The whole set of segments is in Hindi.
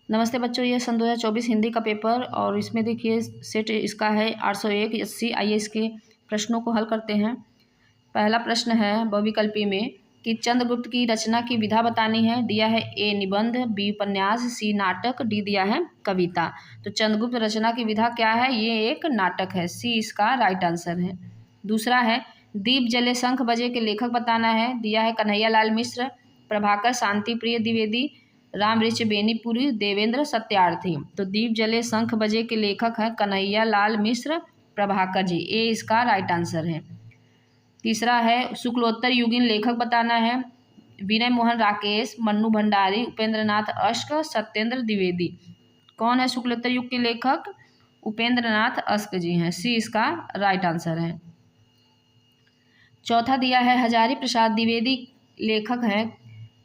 नमस्ते बच्चों, ये सन 2024 हिंदी का पेपर और इसमें देखिए सेट इसका है 801 80। आइए इसके प्रश्नों को हल करते हैं। पहला प्रश्न है बहुविकल्पी में कि चंद्रगुप्त की रचना की विधा बतानी है। दिया है ए निबंध, बी उपन्यास, सी नाटक, डी दिया है कविता। तो चंद्रगुप्त रचना की विधा क्या है? ये एक नाटक है। सी इसका राइट आंसर है। दूसरा है दीप जले शंख बजे के लेखक बताना है। दिया है कन्हैया लाल मिश्र, प्रभाकर शांति प्रिय द्विवेदी, राम ऋच बेनीपुरी, देवेंद्र सत्यार्थी। तो दीप जले शंख बजे के लेखक हैं कन्हैया लाल मिश्र, प्रभाकर जी। ए इसका राइट आंसर है। तीसरा है शुक्लोत्तर युगीन लेखक बताना है। विनय मोहन राकेश, मन्नू भंडारी, उपेंद्र नाथ अश्क, सत्येंद्र द्विवेदी। कौन है शुक्लोत्तर युग के लेखक? उपेंद्र नाथ अश्क जी हैं। सी इसका राइट आंसर है। चौथा दिया है हजारी प्रसाद द्विवेदी लेखक हैं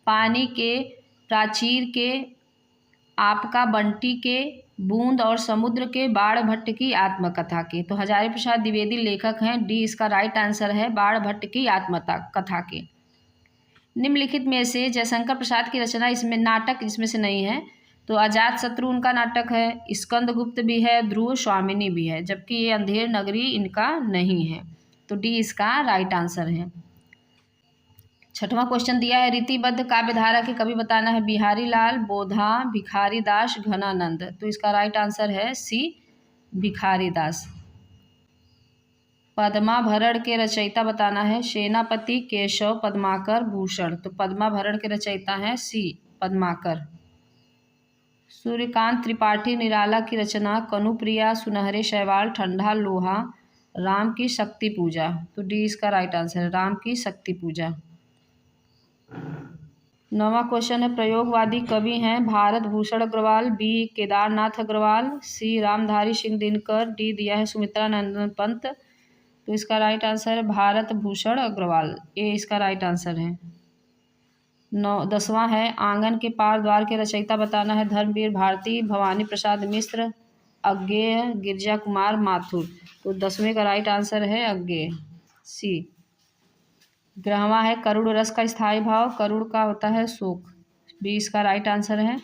पानी के, प्राचीर के, आपका बंटी के, बूंद और समुद्र के, बाण भट्ट की आत्मकथा के। तो हजारी प्रसाद द्विवेदी लेखक हैं। डी इसका राइट आंसर है, बाण भट्ट की आत्मकथा के। निम्नलिखित में से जयशंकर प्रसाद की रचना इसमें नाटक इसमें से नहीं है। तो अजात शत्रु उनका नाटक है, स्कंदगुप्त भी है, ध्रुव स्वामिनी भी है, जबकि ये अंधेर नगरी इनका नहीं है। तो डी इसका राइट आंसर है। छठवां क्वेश्चन दिया है रीतिबद्ध काव्यधारा के कवि बताना है। बिहारी लाल, बोधा, भिखारी दास, घनानंद। तो इसका राइट आंसर है सी भिखारी दास। पद्माभरण के रचयिता बताना है। सेनापति, केशव, पद्माकर, भूषण। तो पद्माभरण के रचयिता हैं सी पद्माकर। सूर्यकांत त्रिपाठी निराला की रचना। कनुप्रिया, सुनहरे शैवाल, ठंडा लोहा, राम की शक्ति पूजा। तो डी इसका राइट आंसर है, राम की शक्ति पूजा। नौवां क्वेश्चन है प्रयोगवादी कवि हैं भारत भूषण अग्रवाल, बी केदारनाथ अग्रवाल, सी रामधारी सिंह दिनकर, डी दिया है सुमित्रा नंदन पंत। तो इसका राइट आंसर है भारत भूषण अग्रवाल। ए इसका राइट आंसर है। 10वां है आंगन के पार द्वार के रचयिता बताना है। धर्मवीर भारती, भवानी प्रसाद मिश्र, अज्ञेय, गिरजा कुमार माथुर। तो 10वें का राइट आंसर है अज्ञेय, सी। 11वां है करुण रस का स्थायी भाव। करुण का होता है शोक, बी इसका राइट आंसर है।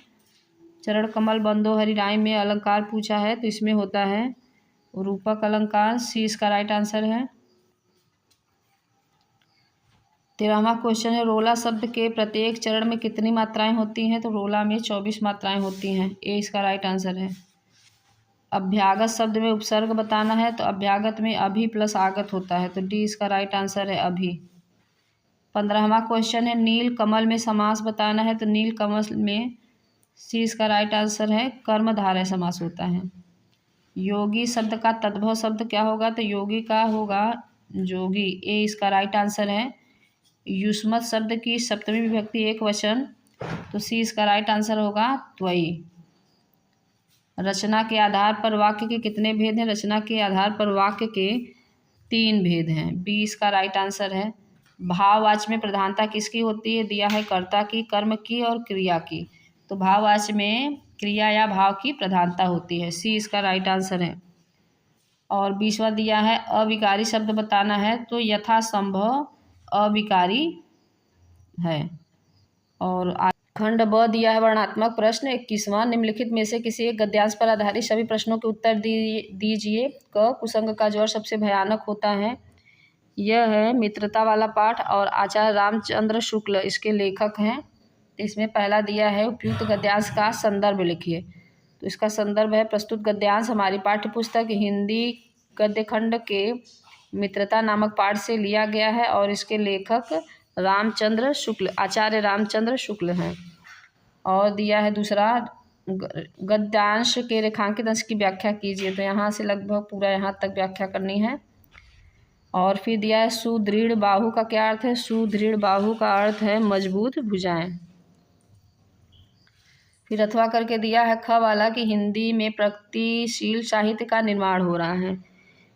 चरण कमल बंदो हरि राय में अलंकार पूछा है, तो इसमें होता है रूपक अलंकार। सी इसका राइट आंसर है। 13वां क्वेश्चन है रोला शब्द के प्रत्येक चरण में कितनी मात्राएं होती हैं? तो रोला में 24 मात्राएं होती हैं। ए इसका राइट आंसर है। अभ्यागत शब्द में उपसर्ग बताना है। तो अभ्यागत में अभी प्लस आगत होता है। तो डी इसका राइट आंसर है अभी। 15वां क्वेश्चन है नील कमल में समास बताना है। तो नील कमल में सी इसका राइट आंसर है, कर्मधारय समास होता है। योगी शब्द का तद्भव शब्द क्या होगा? तो योगी का होगा जोगी। ए इसका राइट आंसर है। युष्मत शब्द की सप्तमी विभक्ति एक वचन। तो सी इसका राइट आंसर होगा त्वयी। रचना के आधार पर वाक्य के कितने भेद हैं? रचना के आधार पर वाक्य के 3 भेद हैं। बी इसका राइट आंसर है। भाववाच्य में प्रधानता किसकी होती है? दिया है कर्ता की, कर्म की और क्रिया की। तो भाववाच्य में क्रिया या भाव की प्रधानता होती है। सी इसका राइट आंसर है। और 20वां दिया है अविकारी शब्द बताना है। तो यथासंभव अविकारी है। और खंड ब दिया है वर्णात्मक प्रश्न। 21वां निम्नलिखित में से किसी एक गद्यांश पर आधारित सभी प्रश्नों के उत्तर दीजिए। क कुसंग का ज्वर सबसे भयानक होता है। यह है मित्रता वाला पाठ और आचार्य रामचंद्र शुक्ल इसके लेखक हैं। इसमें पहला दिया है उपयुक्त गद्यांश का संदर्भ लिखिए। तो इसका संदर्भ है प्रस्तुत गद्यांश हमारी पाठ्य पुस्तक हिंदी गद्य खंड के मित्रता नामक पाठ से लिया गया है और इसके लेखक रामचंद्र शुक्ल, आचार्य रामचंद्र शुक्ल हैं। और दिया है दूसरा गद्यांश के रेखांकित अंश की व्याख्या कीजिए। तो यहाँ से लगभग पूरा यहाँ तक व्याख्या करनी है। और फिर दिया है सुदृढ़ बाहु का क्या अर्थ है? सुदृढ़ बाहु का अर्थ है मजबूत भुजाएं। फिर अथवा करके दिया है ख वाला कि हिंदी में प्रगतिशील साहित्य का निर्माण हो रहा है।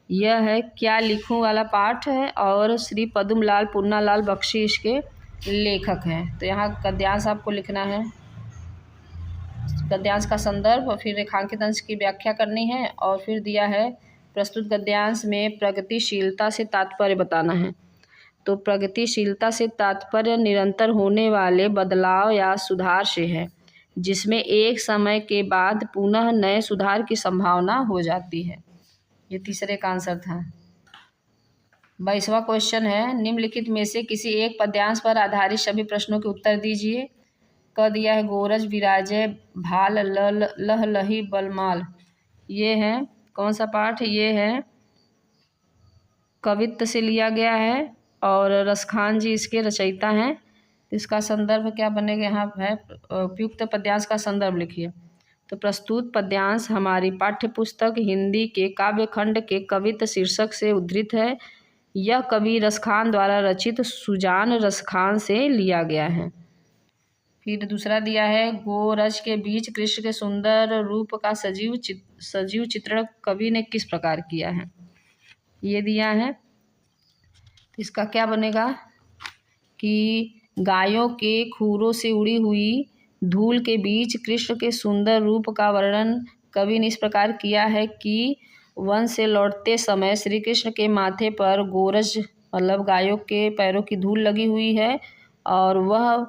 यह है क्या लिखूं वाला पाठ है और श्री पद्मलाल पुन्नालाल बख्शी इसके लेखक हैं। तो यहाँ गद्यांश आपको लिखना है, गद्यांश का संदर्भ और फिर रेखांकित अंश की व्याख्या करनी है। और फिर दिया है प्रस्तुत गद्यांश में प्रगतिशीलता से तात्पर्य बताना है। तो प्रगतिशीलता से तात्पर्य निरंतर होने वाले बदलाव या सुधार से है। जिसमें एक समय के बाद पुनः नए सुधार की संभावना हो जाती है। ये तीसरे का आंसर था। 22वां क्वेश्चन है, निम्नलिखित में से किसी एक पद्यांश पर आधारित सभी प्रश्नों के उत्तर दीजिए। क दिया है गोरज विराजय भाल लह लही बलमाल। ये है कौन सा पाठ? ये है कवित्त से लिया गया है और रसखान जी इसके रचयिता हैं। इसका संदर्भ क्या बनेगा? यहाँ है उपयुक्त पद्यांश का संदर्भ लिखिए। तो प्रस्तुत पद्यांश हमारी पाठ्य पुस्तक हिंदी के काव्य खंड के कवित्त शीर्षक से उद्धृत है। यह कवि रसखान द्वारा रचित सुजान रसखान से लिया गया है। फिर दूसरा दिया है, गोरज के बीच कृष्ण के सुंदर रूप का सजीव चित्रण कवि ने किस प्रकार किया है? ये दिया है। इसका क्या बनेगा कि गायों के खूरों से उड़ी हुई धूल के बीच कृष्ण के सुंदर रूप का वर्णन कवि ने इस प्रकार किया है कि वन से लौटते समय श्री कृष्ण के माथे पर गोरज मतलब गायों के पैरों की धूल लगी हुई है और वह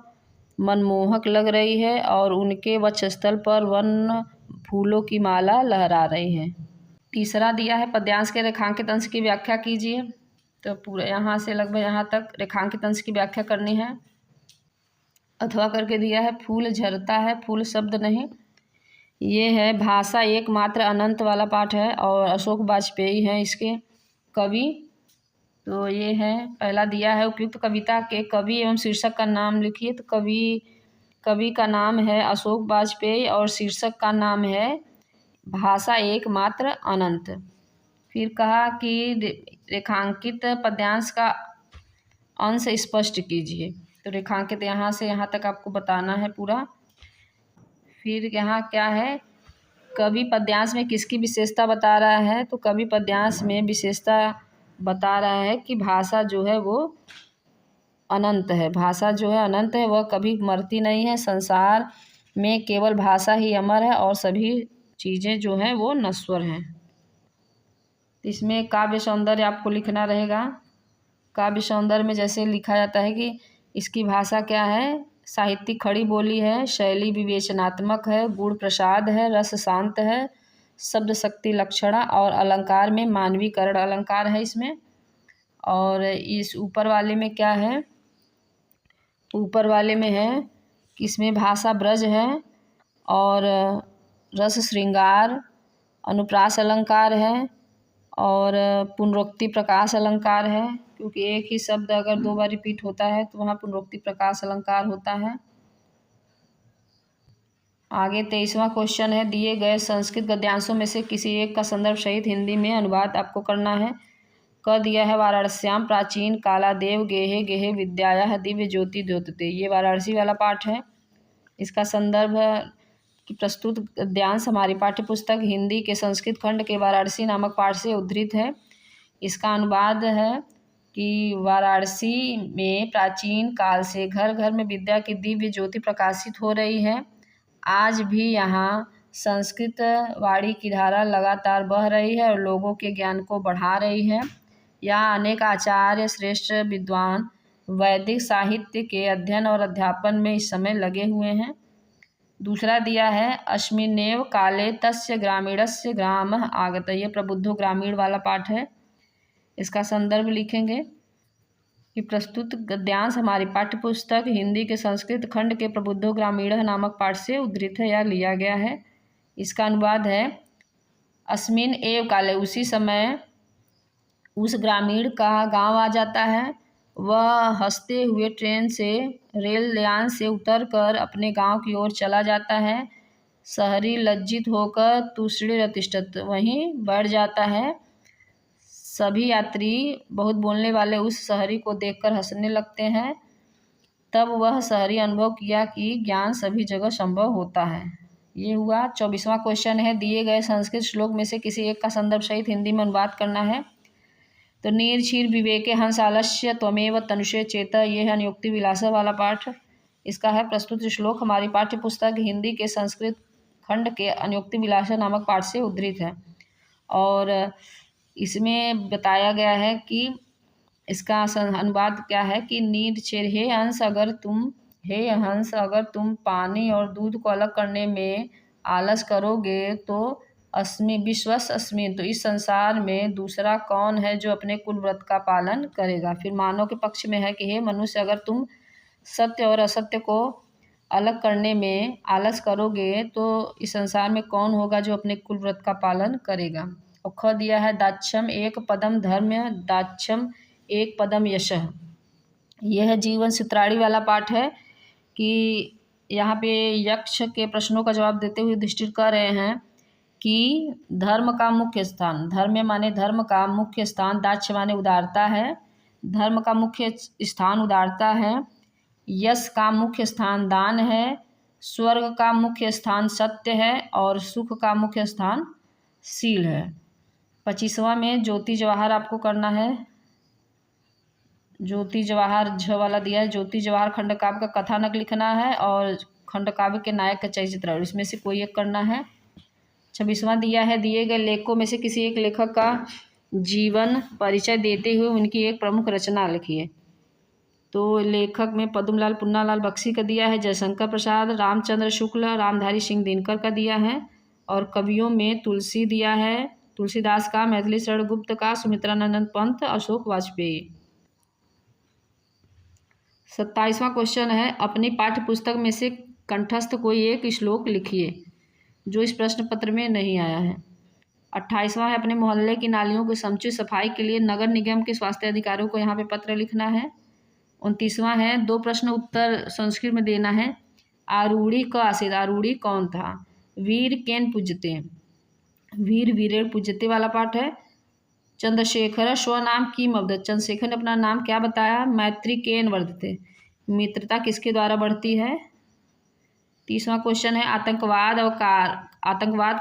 मनमोहक लग रही है और उनके वक्षस्थल पर वन फूलों की माला लहरा रही है। तीसरा दिया है, पद्यांश के रेखांकित अंश की व्याख्या कीजिए। तो पूरे यहाँ से लगभग यहाँ तक रेखांकित अंश की व्याख्या करनी है। अथवा करके दिया है, फूल झरता है, फूल शब्द नहीं। ये है भाषा एकमात्र अनंत वाला पाठ है और अशोक वाजपेयी हैं इसके कवि। तो ये है पहला दिया है, उपयुक्त कविता के कवि एवं शीर्षक का नाम लिखिए। तो कवि का नाम है अशोक वाजपेयी और शीर्षक का नाम है भाषा एकमात्र अनंत। फिर कहा कि रेखांकित पद्यांश का अंश स्पष्ट कीजिए। तो रेखांकित यहाँ से यहाँ तक आपको बताना है पूरा। फिर यहाँ क्या है, कवि पद्यांश में किसकी विशेषता बता रहा है? तो कवि पद्यांश में विशेषता बता रहा है कि भाषा जो है वो अनंत है। भाषा जो है अनंत है, वह कभी मरती नहीं है। संसार में केवल भाषा ही अमर है और सभी चीज़ें जो हैं वो नश्वर हैं। इसमें काव्य सौंदर्य आपको लिखना रहेगा। काव्य सौंदर्य में जैसे लिखा जाता है कि इसकी भाषा क्या है, साहित्यिक खड़ी बोली है, शैली विवेचनात्मक है, गुण प्रसाद है, रस शांत है, शब्द शक्ति लक्षणा और अलंकार में मानवीकरण अलंकार है इसमें। और इस ऊपर वाले में क्या है, ऊपर वाले में है कि इसमें भाषा ब्रज है और रस श्रृंगार अनुप्रास अलंकार है और पुनरोक्ति प्रकाश अलंकार है, क्योंकि एक ही शब्द अगर दो बार रिपीट होता है तो वहाँ पुनरोक्ति प्रकाश अलंकार होता है। आगे 23वां क्वेश्चन है, दिए गए संस्कृत गद्यांशों में से किसी एक का संदर्भ सहित हिंदी में अनुवाद आपको करना है। क दिया है, वाराणस्याम प्राचीन कालादेव गेहे गेहे विद्याया दिव्य ज्योति द्योतते। ये वाराणसी वाला पाठ है। इसका संदर्भ कि प्रस्तुत गद्यांश हमारी पाठ्यपुस्तक हिंदी के संस्कृत खंड के वाराणसी नामक पाठ से उद्धृत है। इसका अनुवाद है कि वाराणसी में प्राचीन काल से घर घर में विद्या की दिव्य ज्योति प्रकाशित हो रही है। आज भी यहाँ संस्कृत वाणी की धारा लगातार बह रही है और लोगों के ज्ञान को बढ़ा रही है। यहाँ अनेक आचार्य श्रेष्ठ विद्वान वैदिक साहित्य के अध्ययन और अध्यापन में इस समय लगे हुए हैं। दूसरा दिया है, अस्मिन्नेव काले तस्य ग्रामीणस्य ग्रामः आगत। ये प्रबुद्धो ग्रामीण वाला पाठ है। इसका संदर्भ लिखेंगे कि प्रस्तुत गद्यांश हमारी पाठ्यपुस्तक हिंदी के संस्कृत खंड के प्रबुद्धो ग्रामीण नामक पाठ से उद्धृत है या लिया गया है। इसका अनुवाद है, अस्मिन एव काले, उसी समय उस ग्रामीण का गांव आ जाता है। वह हंसते हुए ट्रेन से रेल यान से उतरकर अपने गांव की ओर चला जाता है। शहरी लज्जित होकर तूष्णीर अतिष्ठत्, वहीं बैठ जाता है। सभी यात्री बहुत बोलने वाले उस शहरी को देखकर हंसने लगते हैं। तब वह शहरी अनुभव किया कि ज्ञान सभी जगह संभव होता है। ये हुआ। 24वां क्वेश्चन है, दिए गए संस्कृत श्लोक में से किसी एक का संदर्भ सहित हिंदी में अनुवाद करना है। तो नीर क्षीर विवेके हंस आलस्य त्वमेव तनुषे चेत, ये है नियुक्ति विलास वाला पाठ। इसका है, प्रस्तुत श्लोक हमारी पाठ्य पुस्तक हिंदी के संस्कृत खंड के अनुयुक्ति विलास नामक पाठ से उद्धृत है और इसमें बताया गया है कि इसका अनुवाद क्या है कि नीर छेर हे हंस, अगर तुम हे हंस, अगर तुम पानी और दूध को अलग करने में आलस करोगे तो विश्वस अस्मिन, तो इस संसार में दूसरा कौन है जो अपने कुल व्रत का पालन करेगा। फिर मानव के पक्ष में है कि हे मनुष्य, अगर तुम सत्य और असत्य को अलग करने में आलस करोगे तो इस संसार में कौन होगा जो अपने कुल व्रत का पालन करेगा। और ख दिया है दाक्षम एक पदम धर्म, दाक्षम एक पदम यशः। यह जीवन चित्राड़ी वाला पाठ है कि यहाँ पे यक्ष के प्रश्नों का जवाब देते हुए युधिष्ठिर कह रहे हैं कि धर्म का मुख्य स्थान, धर्म माने धर्म का मुख्य स्थान, दाक्ष माने उदारता है, धर्म का मुख्य स्थान उदारता है, यश का मुख्य स्थान दान है, स्वर्ग का मुख्य स्थान सत्य है और सुख का मुख्य स्थान शील है। 25वां में ज्योति जवाहर आपको करना है। ज्योति जवाहर झ वाला दिया है। ज्योति जवाहर खंडकाव्य का कथानक लिखना है और खंडकाव्य के नायक का चरित्र, इसमें से कोई एक करना है। 26वां दिया है दिए गए लेखकों में से किसी एक लेखक का जीवन परिचय देते हुए उनकी एक प्रमुख रचना लिखिए। तो लेखक में पद्मलाल पुन्नालाल बख्शी का दिया है, जयशंकर प्रसाद, रामचंद्र शुक्ल, रामधारी सिंह दिनकर का दिया है। और कवियों में तुलसी दिया है, तुलसीदास का, मैथिली शरण गुप्त का, सुमित्रानंद पंत, अशोक वाजपेयी। 27वां क्वेश्चन है अपनी पाठ्य पुस्तक में से कंठस्थ कोई एक श्लोक लिखिए जो इस प्रश्न पत्र में नहीं आया है। 28वां है अपने मोहल्ले की नालियों की समुचित सफाई के लिए नगर निगम के स्वास्थ्य अधिकारियों को यहाँ पे पत्र लिखना है। 29वां है 2 प्रश्न उत्तर संस्कृत में देना है। आरूढ़ी का आसित, आरूढ़ी कौन था। वीर केन पूजते, वीर वीरेण पूजते वाला पाठ है। चंद्रशेखर स्वनाम की मवदत, चंद्रशेखर ने अपना नाम क्या बताया। मैत्री केन वर्धते, मित्रता किसके द्वारा बढ़ती है। 30वां क्वेश्चन है आतंकवाद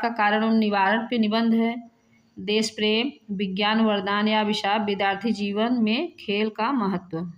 का कारण और निवारण पे निबंध है। देश प्रेम, विज्ञान वरदान या अभिशाप, विद्यार्थी जीवन में खेल का महत्व।